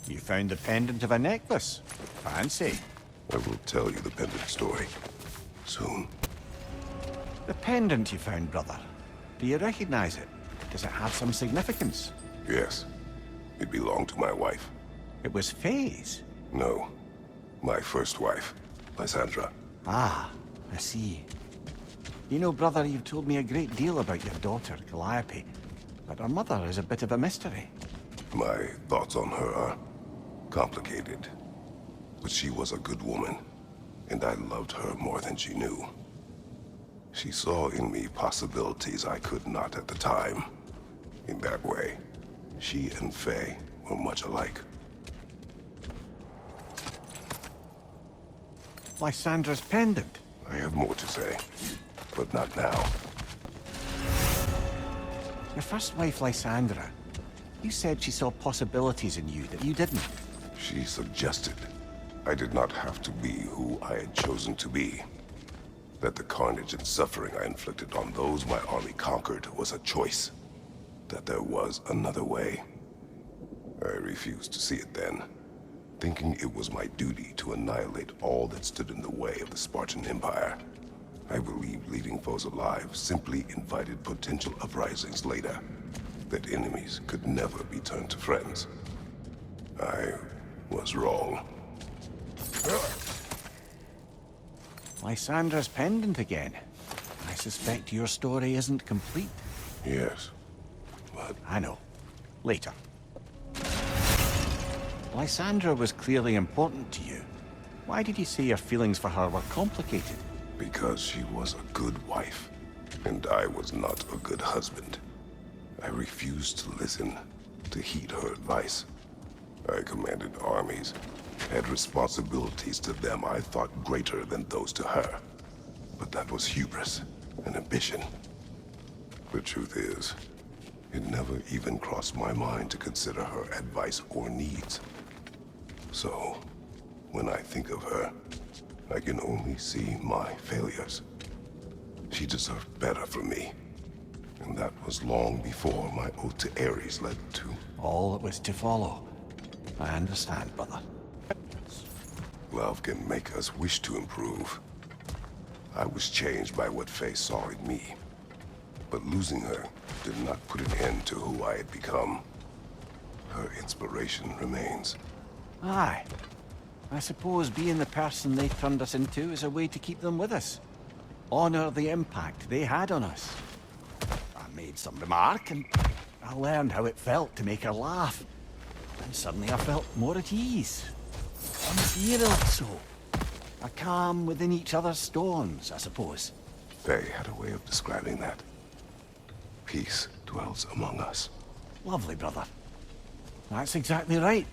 You found the pendant of a necklace. Fancy. I will tell you the pendant story. Soon. The pendant you found, brother. Do you recognize it? Does it have some significance? Yes. It belonged to my wife. It was Faye's. No. My first wife, Lysandra. Ah, I see. You know, brother, you've told me a great deal about your daughter, Calliope, but her mother is a bit of a mystery. My thoughts on her are complicated. But she was a good woman, and I loved her more than she knew. She saw in me possibilities I could not at the time. In that way, she and Faye were much alike. Lysandra's pendant. I have more to say, but not now. Your first wife, Lysandra, you said she saw possibilities in you that you didn't. She suggested I did not have to be who I had chosen to be. That the carnage and suffering I inflicted on those my army conquered was a choice. That there was another way. I refused to see it then, thinking it was my duty to annihilate all that stood in the way of the Spartan Empire. I believed leaving foes alive simply invited potential uprisings later, that enemies could never be turned to friends. I was wrong. Lysandra's pendant again. I suspect your story isn't complete. Yes, but I know. Later. Lysandra was clearly important to you. Why did you say your feelings for her were complicated? because she was a good wife, and I was not a good husband. I refused to listen, to heed her advice. I commanded armies, had responsibilities to them I thought greater than those to her. But that was hubris, an ambition. The truth is, it never even crossed my mind to consider her advice or needs. So, when I think of her, I can only see my failures. She deserved better from me. And that was long before my oath to Ares led to... All that was to follow. I understand, brother. Love can make us wish to improve. I was changed by what Faye saw in me. But losing her did not put an end to who I had become. Her inspiration remains. Aye. I suppose being the person they turned us into is a way to keep them with us. Honor the impact they had on us. I made some remark, and I learned how it felt to make her laugh. And suddenly I felt more at ease. Unfeared so. A calm within each other's storms, I suppose. Faye had a way of describing that. Peace dwells among us. Lovely, brother. That's exactly right.